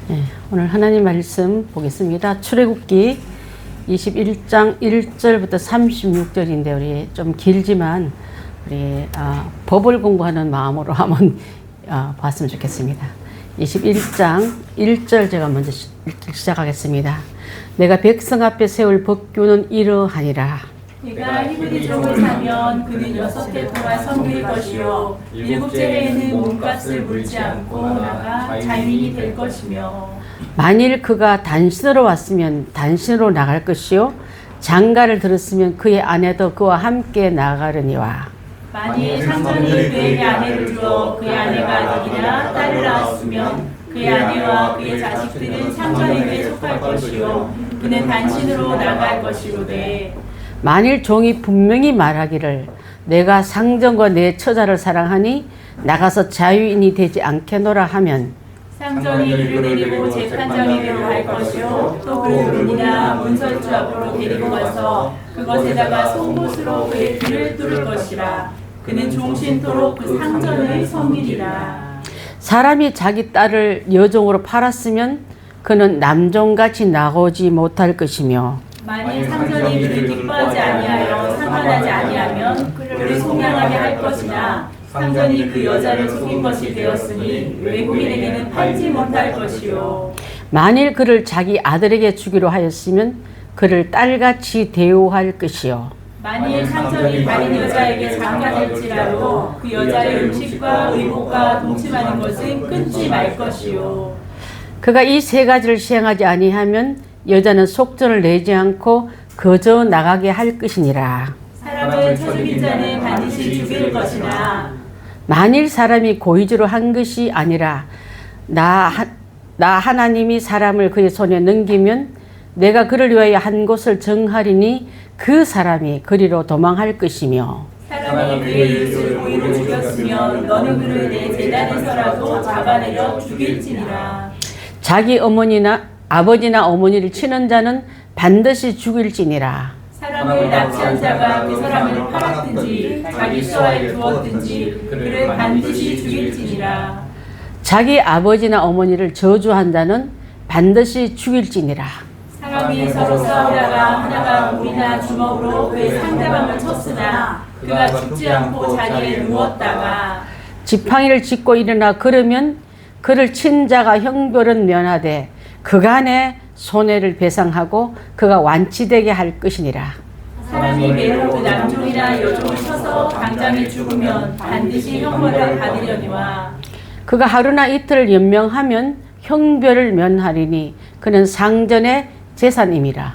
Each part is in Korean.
네, 오늘 하나님 말씀 보겠습니다. 출애굽기 21장 1절부터 36절인데 우리 좀 길지만 우리 법을 공부하는 마음으로 한번 봤으면 좋겠습니다. 21장 1절 제가 먼저 읽기 시작하겠습니다. 내가 백성 앞에 세울 법규는 이러하니라. 내가 히브리 종을 사면 그는 6해 동안 섬길 것이요 7째 해에는 몸값을 물지 않고 나가 자유인이 될 것이며 만일 그가 단신으로 왔으면 단신으로 나갈 것이요 장가를 들었으면 그의 아내도 그와 함께 나가려니와 만일 상전이 그에게 아내를 주어 그의 아내가 아들이나 딸을 낳았으면 그의 아내와 그의 자식들은 상전에게 속할 것이요 그는 단신으로 나갈 것이로되 만일 종이 분명히 말하기를 내가 상전과 내 처자를 사랑하니 나가서 자유인이 되지 않겠노라 하면 상전이 그를 데리고 재판장에게로 갈 것이요 또 그를 문이나 문설주 앞으로 데리고 가서 그것에다가 송곳으로 그의 귀를 뚫을 것이라. 그는 종신토록 그 상전을 섬기리라. 사람이 자기 딸을 여종으로 팔았으면 그는 남종같이 나오지 못할 것이며 만일 상전이 그를 기뻐하지 아니하여 상관하지 아니하면 그를 속량하게 할 것이나 상전이 그 여자를 속인 것이 되었으니 외국인에게는 팔지 못할 것이요 만일 그를 자기 아들에게 주기로 하였으면 그를 딸같이 대우할 것이요 만일 상전이 다른 여자에게 장가될지라도 그 여자의 음식과 의복과 동침하는 것은 끊지 말 것이요 그가 이 세 가지를 시행하지 아니하면 여자는 속전을 내지 않고 거저 나가게 할 것이니라. 사람을 쳐 죽인 자는 반드시 죽일 것이나 만일 사람이 고의적으로 한 것이 아니라 나 하나님이 사람을 그의 손에 넘기면 내가 그를 위하여 한 곳을 정하리니 그 사람이 그리로 도망할 것이며 사람이 그의 이웃을 고의로 죽였으면 너는 그를 내 제단에서라도 잡아내려 죽일지니라. 자기 아버지나 어머니를 치는 자는 반드시 죽일지니라. 사람을 납치한 자가 그 사람을 팔았든지 자기 수하에 두었든지 그를 반드시 죽일지니라. 자기 아버지나 어머니를 저주한 자는 반드시 죽일지니라. 사람이 서로 싸우다가 하나가 돌이나 주먹으로 그의 상대방을 쳤으나 그가 죽지 않고 자리에 누웠다가 지팡이를 짚고 일어나 걸으면 그를 친 자가 형벌은 면하되 그간의 손해를 배상하고 그가 완치되게 할 것이니라. 사람이 매로 그 남종이나 여종을 쳐서 당장에 죽으면 반드시 형벌을 받으려니와 그가 하루나 이틀을 연명하면 형벌을 면하리니 그는 상전의 재산임이라.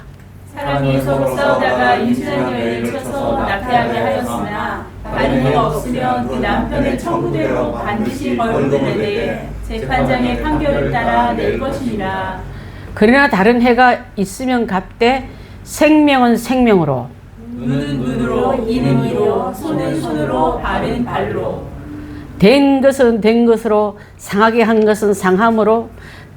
사람이 서로 싸우다가 임신한 여인을 쳐서 낙태하게 하였으나 다른 해가 없으면 그 남편의 청구대로 반드시 벌금을 내되 재판장의 판결을 따라 낼 것이니라. 그러나 다른 해가 있으면 갚되 생명은 생명으로 눈은 눈으로 이는 이로 손은 손으로 발은 발로 된 것은 된 것으로 상하게 한 것은 상함으로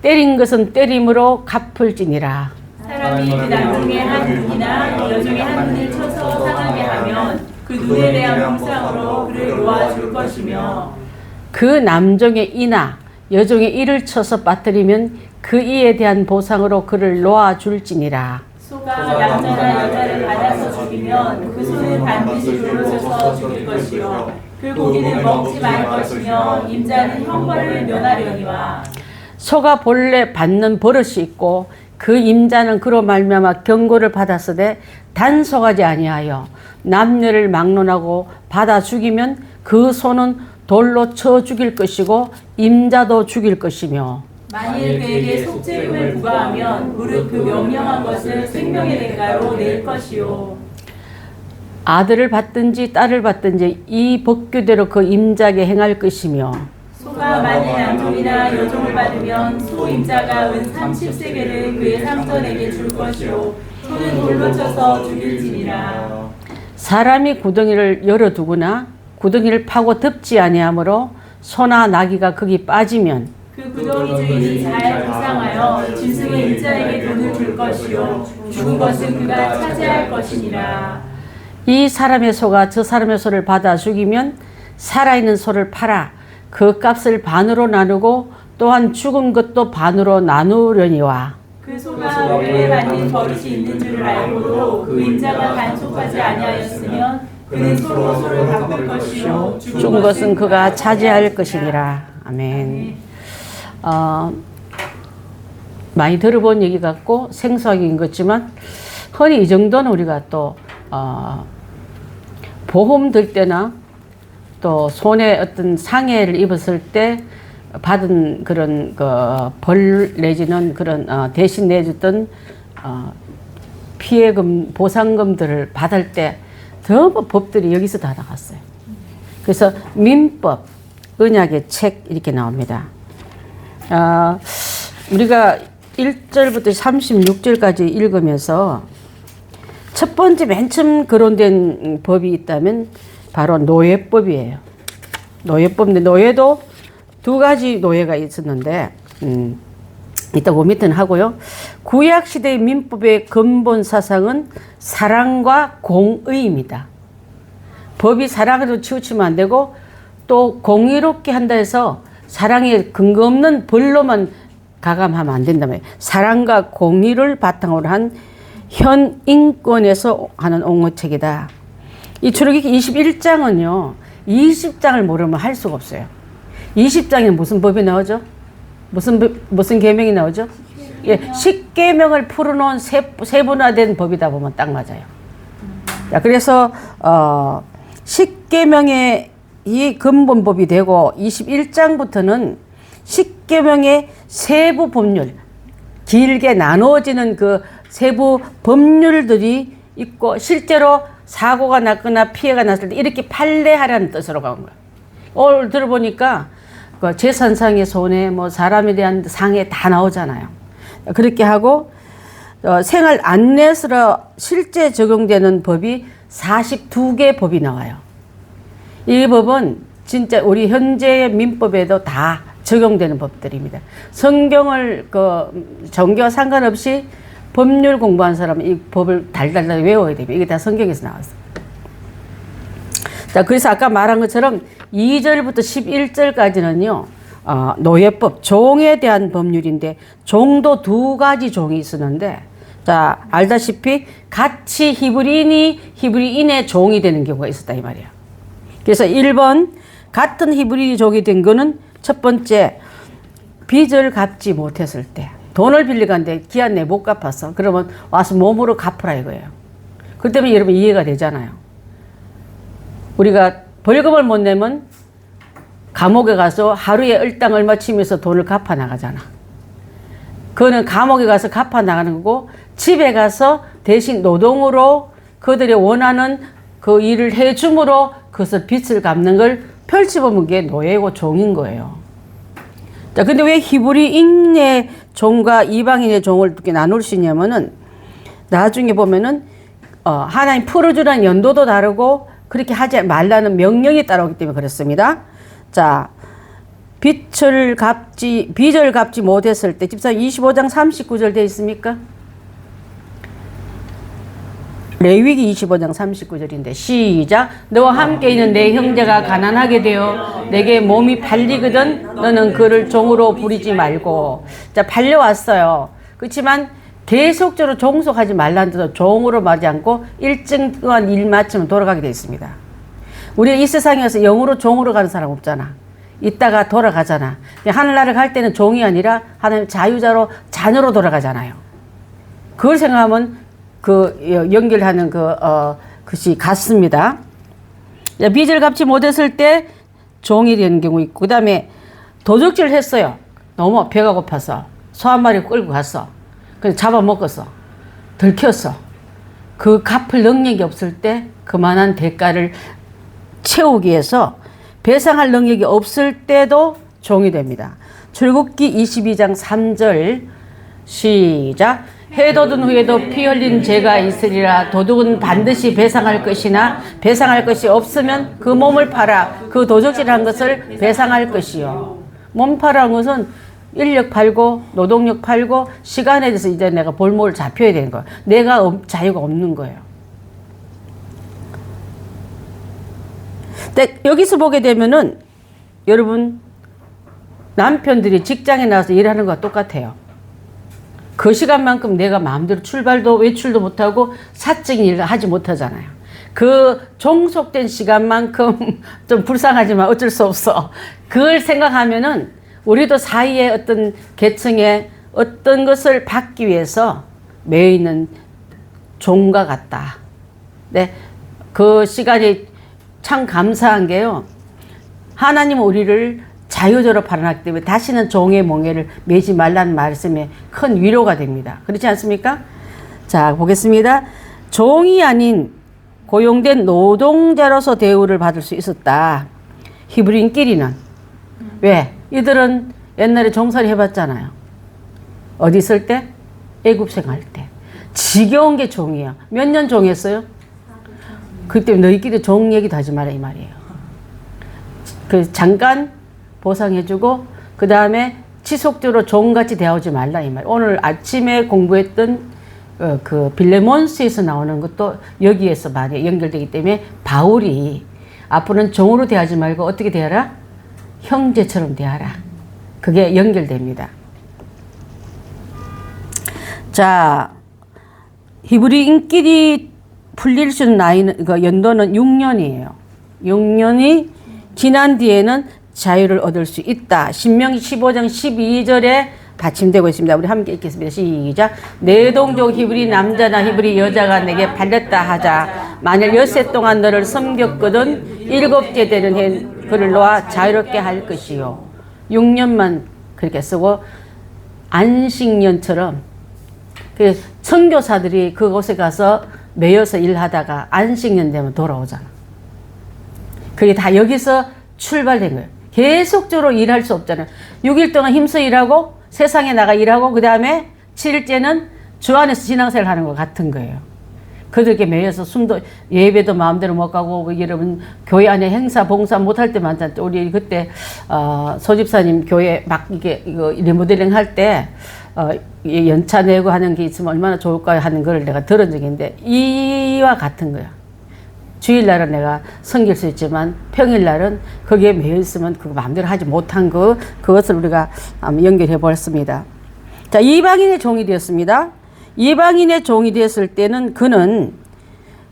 때린 것은 때림으로 갚을지니라. 사람이 그 남중의 한 눈이나 여중의 한 눈을 쳐서 상하게 하면 그 눈에 대한 보상으로 그를 놓아줄 것이며 그 남종의 이나 여종의 이를 쳐서 빠뜨리면 그 이에 대한 보상으로 그를 놓아줄지니라. 소가 남자나 여자를 받아서 죽이면 그 소는 반드시 돌로 쳐서 죽일 것이요 그 고기는 먹지 말 것이며 임자는 형벌을 면하려니와 소가 본래 받는 버릇이 있고 그 임자는 그로 말미암아 경고를 받았으되 단속하지 아니하여 남녀를 막론하고 받아 죽이면 그 소는 돌로 쳐 죽일 것이고 임자도 죽일 것이며 만일 그에게 속죄금을 부과하면 무릇 그 명령한 것을 생명의 대가로 낼 것이요 아들을 받든지 딸을 받든지 이 법규대로 그 임자에게 행할 것이며 소가 만일 남종이나 여종을 받으면 소 임자가 은 30세겔을 그의 상전에게 줄 것이요 소는 돌로 쳐서 죽일지니라. 사람이 구덩이를 열어두거나 구덩이를 파고 덮지 아니하므로 소나 나귀가 거기 빠지면 그 구덩이 주인이 잘 불쌍하여 짐승의 임자에게 돈을 줄 것이요 죽은 것은 그가 차지할 것이니라. 이 사람의 소가 저 사람의 소를 받아 죽이면 살아있는 소를 팔아 그 값을 반으로 나누고 또한 죽은 것도 반으로 나누려니와 그 소가 오래 받는 버릇이 있는 줄을 알고도 그 인자가 단속하지 아니하였으면 그는 서로 바꿀 것이요 죽은 것은 그가 차지할 것이니라. 아멘. 많이 들어본 얘기 같고 생소하긴 것지만 흔히 이 정도는 우리가 또 보험 들 때나 또 손에 어떤 상해를 입었을 때 받은 그런 벌 내지는 그런 대신 내줬던 피해금 보상금들을 받을 때 전부 법들이 여기서 다 나갔어요. 그래서 민법, 언약의 책 이렇게 나옵니다. 우리가 1절부터 36절까지 읽으면서 첫 번째 맨 처음 거론된 법이 있다면 바로 노예법이에요. 노예법인데 노예도 두 가지 노예가 있었는데 이따 그 밑에는 하고요. 구약시대의 민법의 근본 사상은 사랑과 공의입니다. 법이 사랑으로 치우치면 안 되고 또 공의롭게 한다 해서 사랑에 근거 없는 벌로만 가감하면 안 된다며. 사랑과 공의를 바탕으로 한 현 인권에서 하는 옹호책이다. 이 출애굽기 21장은요. 20장을 모르면 할 수가 없어요. 20장에 무슨 법이 나오죠? 무슨 계명이 나오죠? 예, 10계명을 풀어놓은 세분화된 법이다 보면 딱 맞아요. 자, 그래서 10계명의 이 근본법이 되고 21장부터는 10계명의 세부 법률, 길게 나누어지는 그 세부 법률들이 있고 실제로 사고가 났거나 피해가 났을 때 이렇게 판례하라는 뜻으로 간 거예요. 오늘 들어보니까 그 재산상의 손해, 뭐 사람에 대한 상해 다 나오잖아요. 그렇게 하고 생활 안내서로 실제 적용되는 법이 42개 법이 나와요. 이 법은 진짜 우리 현재의 민법에도 다 적용되는 법들입니다. 성경을 종교와 상관없이 법률 공부한 사람은 이 법을 달달달 외워야 됩니다. 이게 다 성경에서 나왔어요. 자, 그래서 아까 말한 것처럼 2절부터 11절까지는요, 노예법, 종에 대한 법률인데, 종도 두 가지 종이 있었는데, 자, 알다시피 같이 히브리인의 종이 되는 경우가 있었다, 이 말이에요. 그래서 1번, 같은 히브리 종이 된 거는 첫 번째, 빚을 갚지 못했을 때. 돈을 빌려갔는데 기한 내 못 갚았어. 그러면 와서 몸으로 갚으라 이거예요. 그렇기 때문에 여러분 이해가 되잖아요. 우리가 벌금을 못 내면 감옥에 가서 하루에 일당 얼마 치면서 돈을 갚아 나가잖아. 그거는 감옥에 가서 갚아 나가는 거고 집에 가서 대신 노동으로 그들이 원하는 그 일을 해줌으로 그것을 빚을 갚는 걸 펼쳐보면 그게 노예고 종인 거예요. 자, 근데 왜 히브리인의 종과 이방인의 종을 이렇게 나눌 수 있냐면은 나중에 보면은 하나님 풀어주라는 연도도 다르고 그렇게 하지 말라는 명령이 따라오기 때문에 그렇습니다. 자, 빚을 갚지 못했을 때 집사님 25장 39절 되어 있습니까? 레위기 25장 39절인데 시작. 너와 함께 있는 내 형제가 가난하게 되어 내게 몸이 팔리거든 너는 그를 종으로 부리지 말고. 자, 팔려왔어요. 그렇지만 계속적으로 종속하지 말라는 뜻으로 종으로 말하지 않고 일정 동안 일 마치면 돌아가게 되어 있습니다. 우리가 이 세상에서 영으로 종으로 가는 사람 없잖아. 이따가 돌아가잖아. 하늘나라를 갈 때는 종이 아니라 하나님 자유자로 자녀로 돌아가잖아요. 그걸 생각하면 연결하는 것이 같습니다. 빚을 갚지 못했을 때 종이 되는 경우 있고, 그 다음에 도적질을 했어요. 너무 배가 고파서 소 한 마리 끌고 갔어. 그래서 잡아먹었어. 들켰어. 그 갚을 능력이 없을 때 그만한 대가를 채우기 위해서 배상할 능력이 없을 때도 종이 됩니다. 출애굽기 22장 3절 시작. 해돋은 후에도 피 흘린 죄가 있으리라. 도둑은 반드시 배상할 것이나 배상할 것이 없으면 그 몸을 팔아 그 도적질한 것을 배상할 것이요. 몸 팔아한 것은 인력 팔고 노동력 팔고 시간에 대해서 이제 내가 볼모를 잡혀야 되는 거예요. 내가 자유가 없는 거예요. 근데 여기서 보게 되면은 여러분 남편들이 직장에 나와서 일하는 거와 똑같아요. 그 시간만큼 내가 마음대로 출발도 외출도 못하고 사적인 일을 하지 못하잖아요. 그 종속된 시간만큼 좀 불쌍하지만 어쩔 수 없어. 그걸 생각하면은 우리도 사이에 어떤 계층에 어떤 것을 받기 위해서 매여 있는 종과 같다. 네, 그 시간이 참 감사한 게요. 하나님은 우리를 자유자로 발언하기 때문에 다시는 종의 몽해를 매지 말라는 말씀에 큰 위로가 됩니다. 그렇지 않습니까? 자, 보겠습니다. 종이 아닌 고용된 노동자로서 대우를 받을 수 있었다. 히브리인끼리는. 왜? 이들은 옛날에 종살이 해봤잖아요. 어디 있을 때? 애굽생 할 때. 지겨운 게 종이야. 몇 년 종했어요? 그때 너희끼리 종 얘기도 하지 마라 이 말이에요. 그 잠깐 보상해주고 그 다음에 지속적으로 종같이 대하지 말라 이 말. 오늘 아침에 공부했던 그 빌레몬스에서 나오는 것도 여기에서 많이 연결되기 때문에 바울이 앞으로는 종으로 대하지 말고 어떻게 대하라? 형제처럼 대하라. 그게 연결됩니다. 자, 히브리인끼리 풀릴 수 있는 나이는, 그 연도는 6년이에요. 6년이 지난 뒤에는 자유를 얻을 수 있다. 신명기 15장 12절에 받침되고 있습니다. 우리 함께 읽겠습니다. 시작. 내 동족 히브리 남자나 히브리 여자가 내게 팔렸다 하자. 만일 엿새 동안 너를 섬겼거든 7째 되는 해 그를 놓아 자유롭게 할 것이요. 6년만 그렇게 쓰고 안식년처럼 그 선교사들이 그곳에 가서 매여서 일하다가 안식년 되면 돌아오잖아. 그게 다 여기서 출발된 거예요. 계속적으로 일할 수 없잖아요. 6일 동안 힘써 일하고 세상에 나가 일하고 그 다음에 7일째는 주 안에서 신앙생활 하는 것 같은 거예요. 그들에게 매여서 숨도 예배도 마음대로 못 가고 여러분 교회 안에 행사 봉사 못할 때 많잖아요. 우리 그때 소집사님 교회 막 이거 리모델링 할 때 연차 내고 하는 게 있으면 얼마나 좋을까요 하는 걸 내가 들은 적이 있는데 이와 같은 거야. 주일날은 내가 섬길 수 있지만 평일날은 거기에 매여 있으면 그거 마음대로 하지 못한 그것을 우리가 연결해 보았습니다. 자, 이방인의 종이 되었습니다. 이방인의 종이 되었을 때는 그는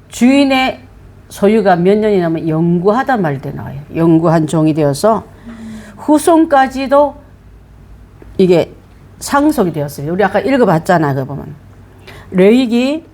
주인의 소유가 몇 년이 나면 영구하단 말이 나와요. 영구한 종이 되어서 후손까지도 이게 상속이 되었습니다. 우리 아까 읽어봤잖아. 그 보면 레위기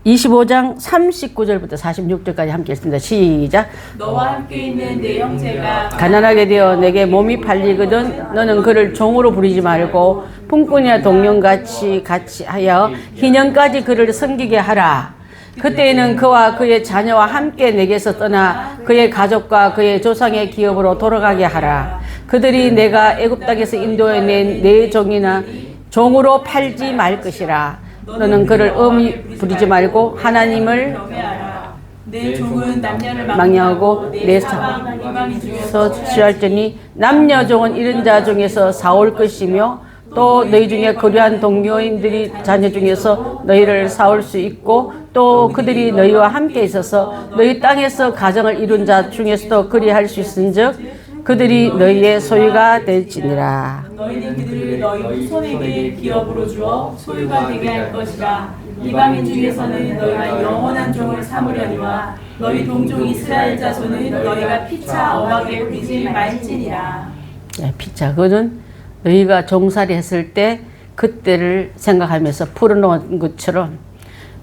25장 39절부터 46절까지 함께 읽습니다. 시작. 너와 함께 있는 내 형제가 가난하게 되어 내게 몸이 팔리거든 너는 그를 종으로 부리지 말고 품꾼이나 동령같이 하여 희년까지 그를 섬기게 하라. 그때에는 그와 그의 자녀와 함께 내게서 떠나 그의 가족과 그의 조상의 기업으로 돌아가게 하라. 그들이 내가 애굽 땅에서 인도해낸 내 종이나 종으로 팔지 말 것이라. 너는 그를 엄히 부리지 말고 하나님을 경외하라. 내 종은 남녀를 망령하고 내 사방 이방인 중에서 중에서 취할지니 남녀 종은 이른 자 중에서 사올 것이며 또 너희 중에 거류한 동료인들이 자녀 중에서 너희를 사올 수 있고 또 그들이 너희와 함께 있어서 너희 땅에서 가정을 이룬 자 중에서도 그리할 수 있은즉 그들이 너희의 소유가 될지니라. 너희는 그들을 너희 후손에게 기업으로 주어 소유가 되게 할 것이라. 이방인 중에서는 너희가 영원한 종을 삼으려니와 너희 동족 이스라엘 자손은 너희가 피차 엄하게 부리지 말지니라. 네, 피차. 그는 너희가 종살이 했을 때 그때를 생각하면서 풀어놓은 것처럼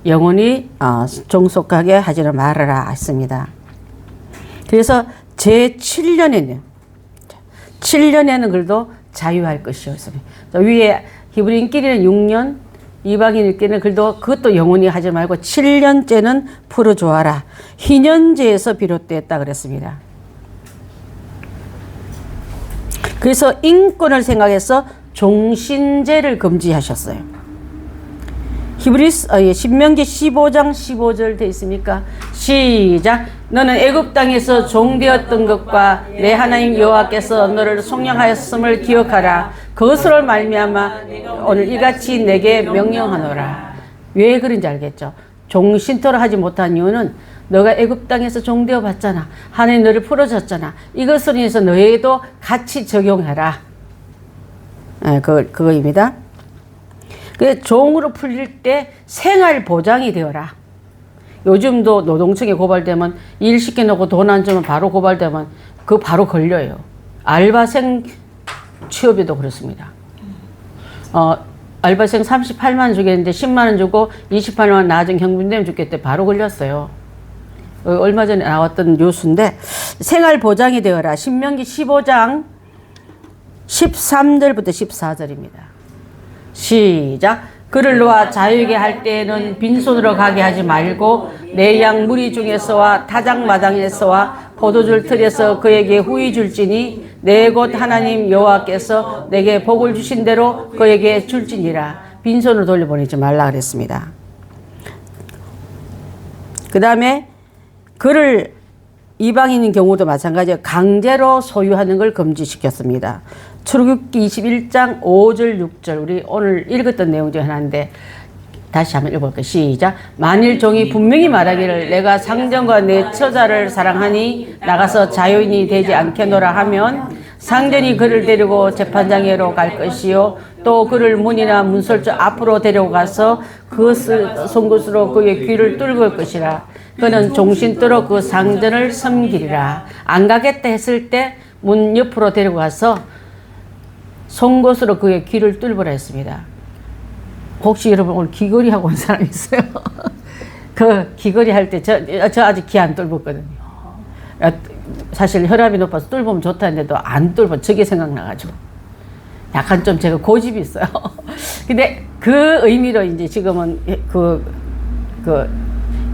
영원히 종속하게 하지는 말아라 했습니다. 그래서 제7년에는 7년에는 그래도 자유할 것이었습니다. 위에 히브리인끼리는 6년, 이방인끼리는 그래도 그것도 영원히 하지 말고 7년째는 풀어주어라. 희년제에서 비롯됐다 그랬습니다. 그래서 인권을 생각해서 종신제를 금지하셨어요. 신명기 15장 15절 돼 있습니까? 시작. 너는 애굽 땅에서 종되었던 것과 내 하나님 여호와께서 너를 속량하였음을 기억하라. 그것으로 말미암아 오늘 이같이 내게 명령하노라. 왜 그런지 알겠죠? 종신토를 하지 못한 이유는 너가 애굽 땅에서 종되어 봤잖아. 하나님 너를 풀어줬잖아. 이것을 인해서 너에게도 같이 적용해라. 그거입니다. 그래서 종으로 풀릴 때 생활 보장이 되어라. 요즘도 노동청에 고발되면 일 시켜놓고 돈 안 주면 바로 고발되면 그거 바로 걸려요. 알바생 취업에도 그렇습니다. 알바생 38만 원 주겠는데 10만 원 주고 28만 원 나중 경비되면 죽겠대. 바로 걸렸어요. 얼마 전에 나왔던 뉴스인데 생활 보장이 되어라. 신명기 15장 13절부터 14절입니다. 시작. 그를 놓아 자유게 할 때에는 빈손으로 가게 하지 말고 내 양 무리 중에서와 타작마당에서와 포도줄 틀에서 그에게 후히 줄지니 내 곧 하나님 여호와께서 내게 복을 주신 대로 그에게 줄지니라. 빈손으로 돌려보내지 말라 그랬습니다. 그 다음에 그를 이방인인 경우도 마찬가지로 강제로 소유하는 걸 금지시켰습니다. 출애굽기 21장 5절 6절 우리 오늘 읽었던 내용 중 하나인데 다시 한번 읽어볼게요. 시작. 만일 종이 분명히 말하기를 내가 상전과 내 처자를 사랑하니 나가서 자유인이 되지 않겠노라 하면 상전이 그를 데리고 재판장에로 갈 것이요 또 그를 문이나 문설주 앞으로 데리고 가서 그 송곳으로 그의 귀를 뚫을 것이라. 그는 종신토록 그 상전을 섬기리라. 안 가겠다 했을 때 문 옆으로 데리고 가서 송곳으로 그의 귀를 뚫으라 했습니다. 혹시 여러분 오늘 귀걸이 하고 온 사람 있어요? 그 귀걸이 할 때 저 아직 귀 안 뚫었거든요. 사실 혈압이 높아서 뚫으면 좋다 했는데도 안 뚫으면 저게 생각나가지고 약간 좀 제가 고집이 있어요. 근데 그 의미로 이제 지금은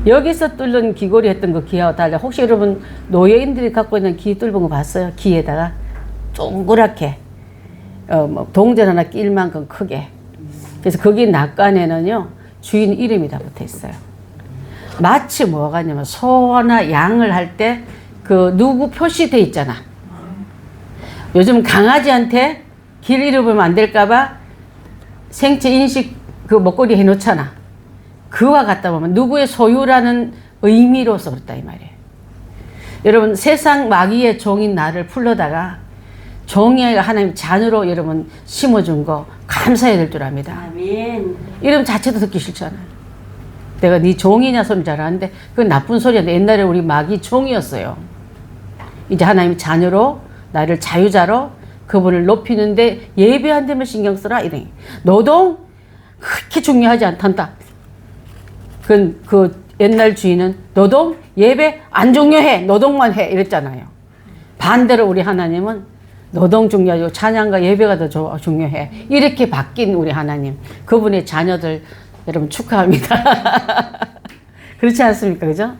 여기서 뚫는 귀걸이 했던 그 귀하고 달라. 혹시 여러분 노예인들이 갖고 있는 귀 뚫은 거 봤어요? 귀에다가 동그랗게 동전 하나 낄 만큼 크게. 그래서 거기 낙관에는요 주인 이름이 다 붙어 있어요. 마치 뭐가 있냐면 소나 양을 할 때 그 누구 표시돼 있잖아. 요즘 강아지한테 길 잃어버리면 안 될까봐 생체 인식 그 목걸이 해놓잖아. 그와 같다 보면 누구의 소유라는 의미로서 그렇다 이 말이에요. 여러분 세상 마귀의 종인 나를 풀러다가 종이가 하나님 잔으로 여러분 심어준 거 감사해야 될 줄 압니다. 아멘. 이름 자체도 듣기 싫잖아요. 내가 네 종이냐 소리 잘 하는데 그건 나쁜 소리야. 옛날에 우리 마귀 종이었어요. 이제 하나님 자녀로 나를 자유자로 그분을 높이는데 예배 안 되면 신경 쓰라 이래. 노동 그렇게 중요하지 않단다. 그 옛날 주인은 노동 예배 안 중요해 노동만 해 이랬잖아요. 반대로 우리 하나님은 노동 중요하고 찬양과 예배가 더 중요해. 이렇게 바뀐 우리 하나님. 그분의 자녀들 여러분 축하합니다. 그렇지 않습니까? 그죠?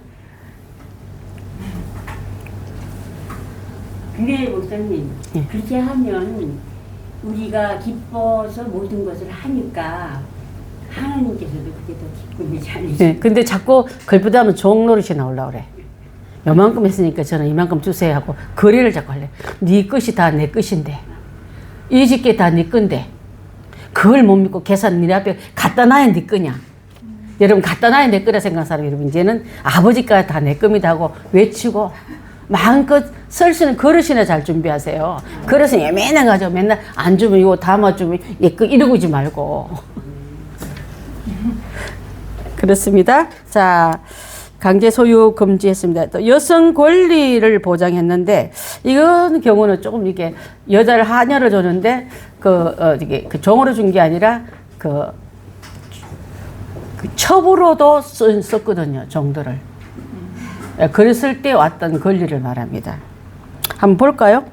그래 목사님. 예. 그렇게 하면 우리가 기뻐서 모든 것을 하니까 하나님께서도 그게 더 기쁨이지 않으시죠? 네, 근데 자꾸 글보다 하면 종노릇이 나오려고 그래. 요만큼 했으니까 저는 이만큼 주세요 하고 거래를 자꾸 할래. 네 것이 다 내 것인데 이 집게 다 네 건데 그걸 못 믿고 계산 네 앞에 갖다 놔야 네 거냐. 여러분 갖다 놔야 내 거라 생각하는 사람 여러분 이제는 아버지가 다 내 겁니다 하고 외치고 마음껏 쓸 수 있는 그릇이나 잘 준비하세요. 그릇은 예매나 가지고 맨날 안 주면 이거 담아주면 이러고 있지 말고. 그렇습니다. 자, 강제 소유 금지했습니다. 또 여성 권리를 보장했는데 이건 경우는 조금 이게 여자를 하녀를 줬는데 이게 종으로 준 게 아니라 그 첩으로도 썼거든요. 종들을. 그랬을 때 왔던 권리를 말합니다. 한번 볼까요?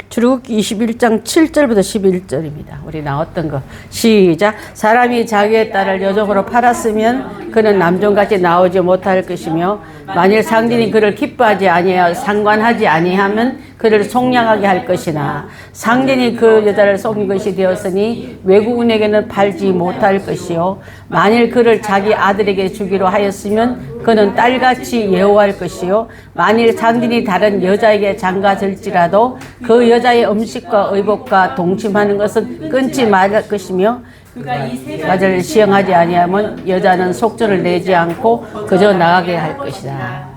출애굽기 21장 7절부터 11절입니다. 우리 나왔던 거 시작. 사람이 자기의 딸을 여종으로 팔았으면 그는 남종같이 나오지 못할 것이며 만일 상진이 그를 기뻐하지 아니하여 상관하지 아니하면 그를 속량하게 할 것이나 상진이 그 여자를 속인 것이 되었으니 외국인에게는 팔지 못할 것이요 만일 그를 자기 아들에게 주기로 하였으면 그는 딸같이 예우할 것이요 만일 상진이 다른 여자에게 장가들지라도 그 여자의 음식과 의복과 동침하는 것은 끊지 말할 것이며 그가 이 세 가지를 가지를 시행하지 아니하면 여자는 속전을 내지 않고 그저 나가게 할 것이다.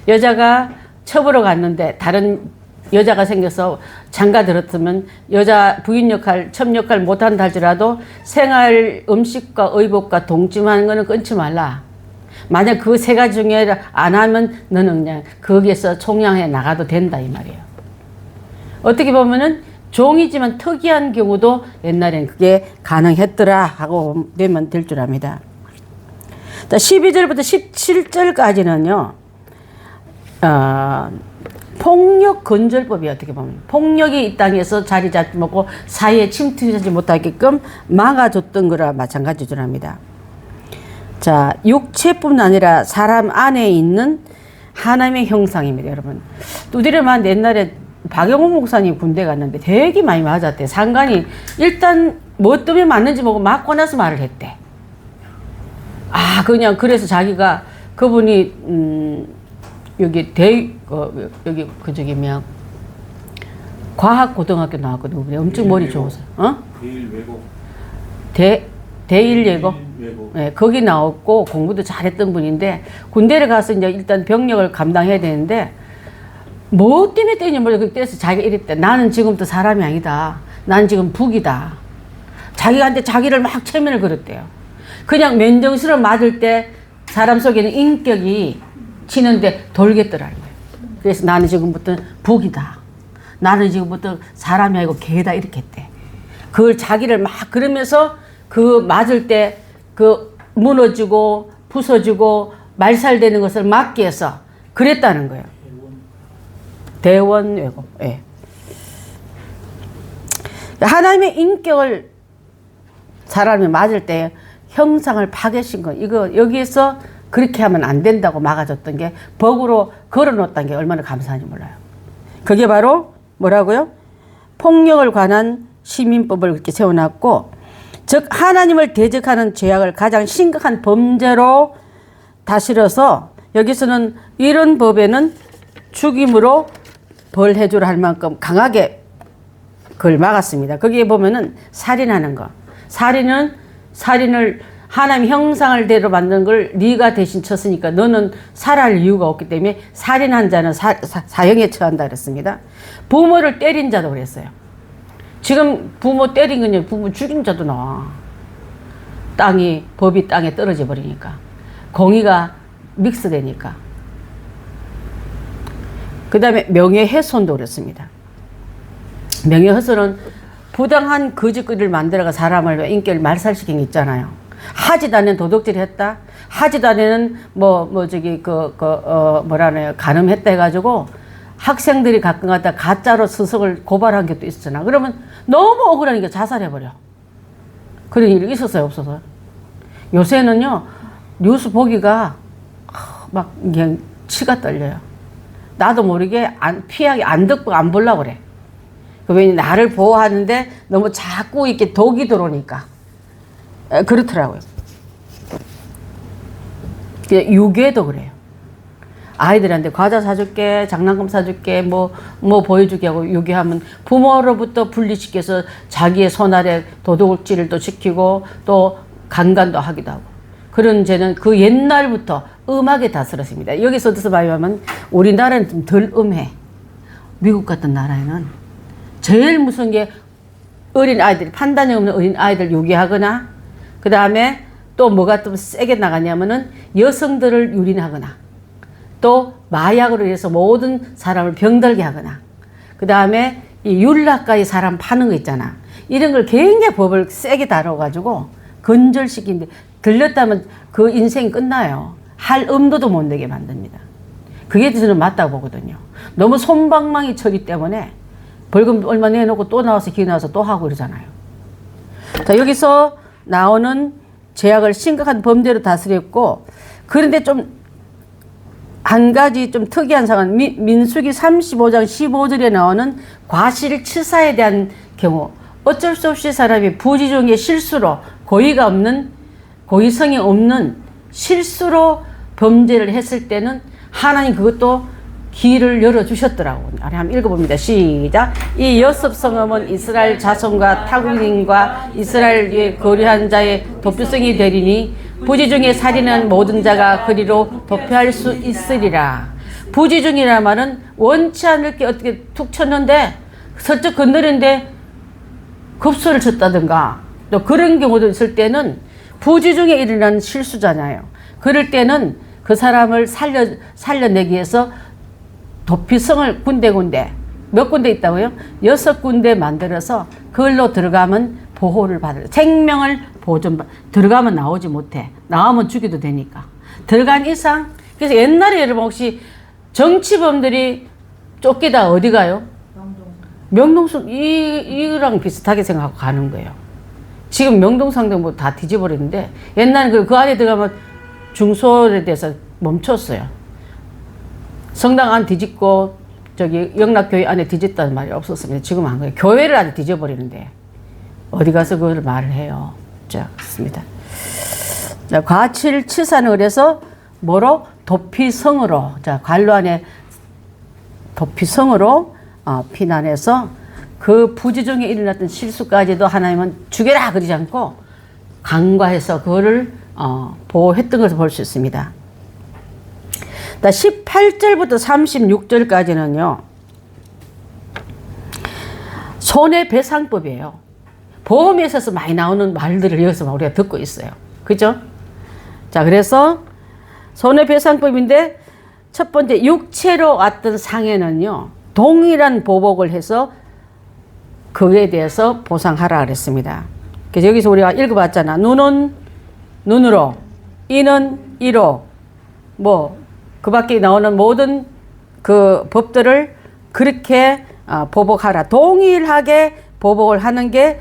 여자가 첩으로 갔는데 다른 여자가 생겨서 장가 들었으면 여자 부인 역할, 첩 역할 못한다 할지라도 생활 음식과 의복과 동침하는 거는 끊지 말라. 만약 그 세 가지 중에 안 하면 너는 그냥 거기에서 총량해 나가도 된다 이 말이에요. 어떻게 보면은 종이지만 특이한 경우도 옛날엔 그게 가능했더라 하고 되면 될 줄 압니다. 12절부터 17절까지는요. 폭력 근절법이 어떻게 보면 폭력이 이 땅에서 자리 잡지 못하고 사회에 침투하지 못하게끔 막아줬던 거라 마찬가지 줄 압니다. 자, 육체뿐 아니라 사람 안에 있는 하나님의 형상입니다, 여러분. 두드려만 옛날에 박영호 목사님 군대 갔는데 되게 많이 맞았대. 상관이 일단 뭐 때문에 맞는지 모르고 맞고 나서 말을 했대. 아, 그냥 그래서 자기가 그분이 여기 여기 저기 뭐야 과학고등학교 나왔거든. 그분이 엄청 머리 좋아서. 대일외고. 대일예고. 네, 거기 나왔고 공부도 잘했던 분인데 군대를 가서 이제 일단 병력을 감당해야 되는데 뭐 때문에 때리냐 모르겠어. 그때서 자기가 이랬대. 나는 지금부터 사람이 아니다. 나는 지금 북이다. 자기한테 자기를 막 체면을 걸었대요. 그냥 맨정신으로 맞을 때 사람 속에는 인격이 치는데 돌겠더라는 거예요. 그래서 나는 지금부터 북이다. 나는 지금부터 사람이 아니고 개다 이렇게 했대. 그걸 자기를 막 그러면서 그 맞을 때 그 무너지고 부서지고 말살되는 것을 막기 위해서 그랬다는 거예요. 대원외고. 예. 하나님의 인격을 사람이 맞을 때 형상을 파괴신 거. 이거 여기에서 그렇게 하면 안 된다고 막아줬던 게 벽으로 걸어놓았다는 게 얼마나 감사한지 몰라요. 그게 바로 뭐라고요? 폭력을 관한 시민법을 그렇게 세워놨고, 즉 하나님을 대적하는 죄악을 가장 심각한 범죄로 다스려서 여기서는 이런 법에는 죽임으로 벌해주라 할 만큼 강하게 그걸 막았습니다. 거기에 보면은 살인하는 거. 살인을 하나님 형상을 대로 만든 걸 네가 대신 쳤으니까 너는 살할 이유가 없기 때문에 살인한 자는 사형에 처한다 그랬습니다. 부모를 때린 자도 그랬어요. 지금 부모 때린 거냐, 부모 죽인 자도 나와. 법이 땅에 떨어져 버리니까. 공의가 믹스되니까. 그 다음에 명예훼손도 그렇습니다. 명예훼손은 부당한 거짓거리를 만들어가 사람을 인격을 말살시킨 게 있잖아요. 하지도 않는 도둑질 했다. 하지도 않는 간음했다 해가지고 학생들이 가끔 갖다 가짜로 수석을 고발한 것도 있었잖아. 그러면 너무 억울하니까 자살해버려. 그런 일이 있었어요, 없어서? 요새는요, 뉴스 보기가 막 그냥 치가 떨려요. 나도 모르게 피하게 안 듣고 안 보려고 그래. 왜냐면 나를 보호하는데 너무 자꾸 이렇게 독이 들어오니까. 그렇더라고요. 유괴도 그래요. 아이들한테 과자 사줄게, 장난감 사줄게, 뭐 보여주게 하고 유괴하면 부모로부터 분리시켜서 자기의 손 아래 도둑질을 또 시키고 또 강간도 하기도 하고. 그런 죄는 그 옛날부터 음하게 다스렸습니다. 여기서 어디서 말하면 우리나라는 좀 덜 음해. 미국 같은 나라에는 제일 무서운 게 어린 아이들, 판단이 없는 어린 아이들 유괴하거나, 그 다음에 또 뭐가 좀 세게 나가냐면은 여성들을 유린하거나, 또 마약으로 해서 모든 사람을 병들게 하거나, 그 다음에 이 율락까지 사람 파는 거 있잖아. 이런 걸 굉장히 법을 세게 다뤄가지고 근절시키는데 들렸다면 그 인생이 끝나요. 할 엄두도 못 내게 만듭니다. 그게 저는 맞다고 보거든요. 너무 솜방망이 처리 때문에 벌금 얼마 내놓고 또 나와서 기회 나와서 또 하고 이러잖아요. 자, 여기서 나오는 죄악을 심각한 범죄로 다스렸고, 그런데 좀 한 가지 좀 특이한 상황은 민수기 35장 15절에 나오는 과실치사에 대한 경우, 어쩔 수 없이 사람이 부지 중에 실수로 고의성이 없는 실수로 범죄를 했을 때는 하나님 그것도 길을 열어주셨더라고요. 한번 읽어봅니다. 시작. 이 여섯 성읍은 이스라엘 자손과 타국인과 이스라엘의 거류한 자의 도표성이 되리니 부지 중에 살인한 모든 자가 그리로 도표할 수 있으리라. 부지중이라는 말은 원치 않을 게 어떻게 툭 쳤는데 슬쩍 건드렸는데 급소를 쳤다든가 또 그런 경우도 있을 때는 부지중에 일어난 실수잖아요. 그럴 때는 그 사람을 살려내기 위해서 도피성을 군데군데 몇 군데 있다고요? 6군데 만들어서 그걸로 들어가면 보호를 받을 생명을 들어가면 나오지 못해. 나오면 죽여도 되니까. 들어간 이상 그래서 옛날에 여러분 혹시 정치범들이 쫓기다 어디 가요? 명동성 이랑 비슷하게 생각하고 가는 거예요. 지금 명동상등 뭐 다 뒤집어버렸는데 옛날에 그 안에 들어가면 중소에 대해서 멈췄어요. 성당 안 뒤집고 저기 영락교회 안에 뒤집다는 말이 없었습니다. 지금 안 그래요. 교회를 아주 뒤져버리는데 어디 가서 그걸 말을 해요. 자, 그렇습니다. 자, 과칠치사는 그래서 뭐로? 도피성으로. 자, 관로 안에 도피성으로 피난해서 그 부지중에 일어났던 실수까지도 하나님은 죽여라 그러지 않고 간과해서 그거를 보호했던 것을 볼 수 있습니다. 18절부터 36절까지는요. 손해배상법이에요. 보험에 있어서 많이 나오는 말들을 여기서 우리가 듣고 있어요. 그죠? 자, 그래서 손해배상법인데 첫 번째 육체로 왔던 상해는요. 동일한 보복을 해서 그에 대해서 보상하라 그랬습니다. 그래서 여기서 우리가 읽어봤잖아. 눈은 눈으로, 이는 이로, 그 밖에 나오는 모든 그 법들을 그렇게 보복하라. 동일하게 보복을 하는 게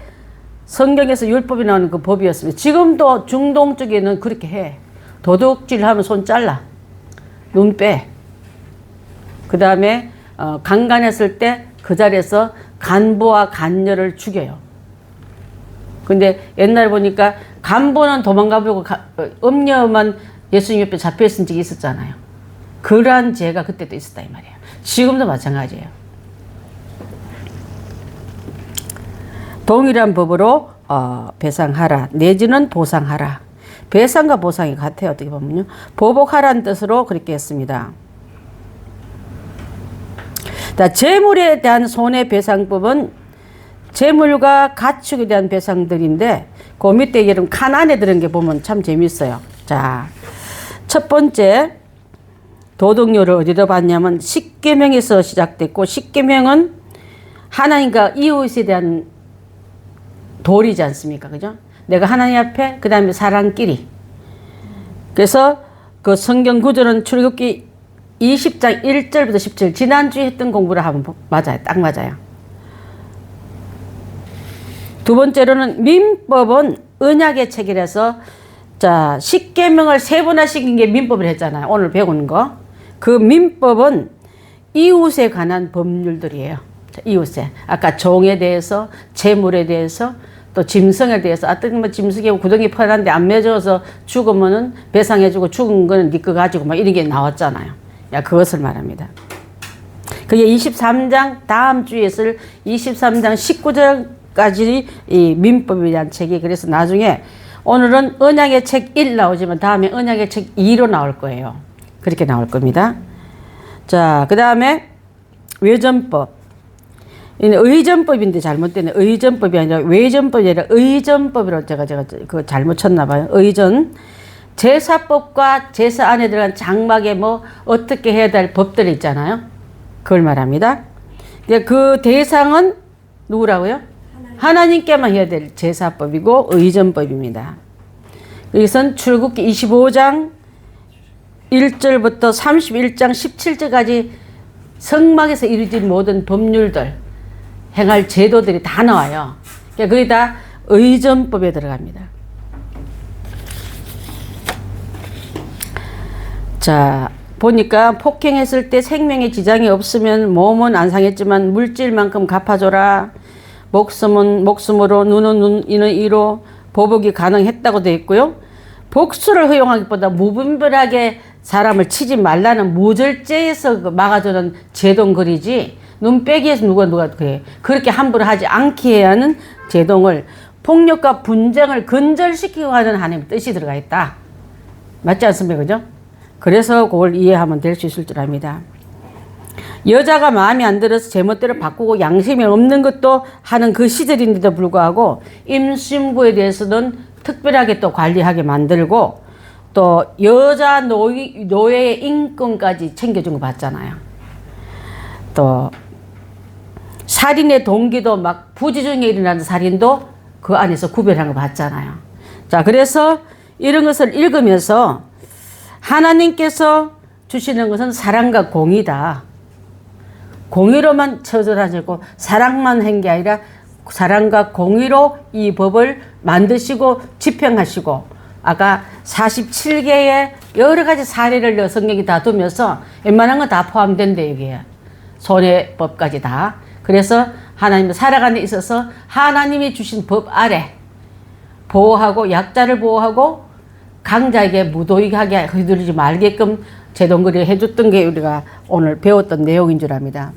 성경에서 율법이 나오는 그 법이었습니다. 지금도 중동 쪽에는 그렇게 해. 도둑질 하면 손 잘라. 눈 빼. 그 다음에 강간했을 때 그 자리에서 간부와 간녀를 죽여요. 근데 옛날 보니까 간부는 도망가버리고 음녀만 예수님 옆에 잡혀있은 적이 있었잖아요. 그러한 죄가 그때도 있었다 이 말이에요. 지금도 마찬가지예요. 동일한 법으로 배상하라 내지는 보상하라. 배상과 보상이 같아요. 어떻게 보면요. 보복하라는 뜻으로 그렇게 했습니다. 재물에 대한 손해배상법은 재물과 가축에 대한 배상들인데 그 밑에 여러분 칸 안에 들은 게 보면 참 재밌어요. 자, 첫 번째 도덕료를 어디다 봤냐면 십계명에서 시작됐고 십계명은 하나님과 이웃에 대한 도리지 않습니까? 그죠? 내가 하나님 앞에 그 다음에 사람끼리. 그래서 그 성경 구절은 출애굽기 20장 1절부터 17절 지난주에 했던 공부를 하면 맞아요. 딱 맞아요. 두 번째로는 민법은 언약의 책이라서 자 십계명을 세분화시킨 게 민법을 했잖아요. 오늘 배우는 거. 그 민법은 이웃에 관한 법률들이에요. 자, 이웃에 아까 종에 대해서 재물에 대해서 또 짐승에 대해서 어떤 짐승이 구덩이 퍼놨는데 안 맺어서 죽으면은 배상해주고 죽은 거는 네 거 가지고 막 이런 게 나왔잖아요. 야, 그것을 말합니다. 그게 23장 다음 주에 있을 23장 19절까지 이 민법에 대한 책이 그래서 나중에 오늘은 언약의 책 1 나오지만 다음에 언약의 책 2로 나올 거예요. 그렇게 나올 겁니다. 자, 그 다음에 외전법. 의전법인데 잘못되네. 의전법이 아니라 외전법이 아니라 의전법이라고 제가 그거 잘못 쳤나 봐요. 의전. 제사법과 제사 안에 들어간 장막에 어떻게 해야 될 법들이 있잖아요. 그걸 말합니다. 그 대상은 누구라고요? 하나님께만 해야 될 제사법이고 의전법입니다. 여기선 출애굽기 25장 1절부터 31장 17절까지 성막에서 이루어진 모든 법률들, 행할 제도들이 다 나와요. 그게 다 의전법에 들어갑니다. 자, 보니까 폭행했을 때 생명에 지장이 없으면 몸은 안 상했지만 물질만큼 갚아줘라. 목숨은 목숨으로, 눈은 눈, 이는 이로 보복이 가능했다고 되어 있고요. 복수를 허용하기보다 무분별하게 사람을 치지 말라는 무절제에서 막아주는 제동거리지 눈 빼기에서 누가 그래. 그렇게 함부로 하지 않게 해야 하는 제동을 폭력과 분쟁을 근절시키고 하는 하나님의 뜻이 들어가 있다. 맞지 않습니까? 그죠? 그래서 그걸 이해하면 될 수 있을 줄 압니다. 여자가 마음에 안 들어서 제멋대로 바꾸고 양심이 없는 것도 하는 그 시절인데도 불구하고 임신부에 대해서는 특별하게 또 관리하게 만들고 또 여자 노예의 인권까지 챙겨준 거 봤잖아요. 또 살인의 동기도 막 부지 중에 일어나는 살인도 그 안에서 구별한 거 봤잖아요. 자, 그래서 이런 것을 읽으면서 하나님께서 주시는 것은 사랑과 공의다. 공의로만 처절하시고 사랑만 한 게 아니라 사랑과 공의로 이 법을 만드시고 집행하시고 아까 47개의 여러 가지 사례를 성경이 다 두면서 웬만한 건 다 포함된대 여기에. 손해법까지 다. 그래서 하나님 살아가는 데 있어서 하나님이 주신 법 아래 보호하고 약자를 보호하고 강자에게 무도익하게 휘둘리지 말게끔 제동거리 해줬던 게 우리가 오늘 배웠던 내용인 줄 압니다.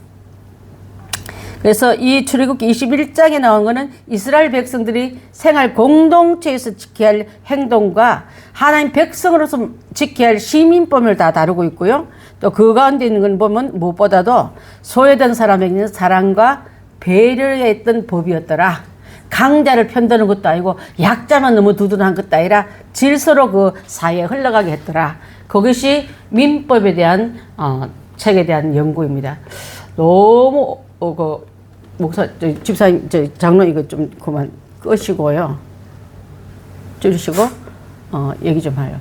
그래서 이 출애굽기 21장에 나온 거는 이스라엘 백성들이 생활 공동체에서 지켜야 할 행동과 하나님 백성으로서 지켜야 할 시민법을 다 다루고 있고요. 또 그 가운데 있는 건 보면 무엇보다도 소외된 사람에게는 사랑과 배려에 있던 법이었더라. 강자를 편드는 것도 아니고 약자만 너무 두둔한 것도 아니라 질서로 그 사회에 흘러가게 했더라. 그것이 민법에 대한 책에 대한 연구입니다. 너무 목사 집사님 장로 이거 좀 그만 끄시고요. 줄이시고 얘기 좀 해요.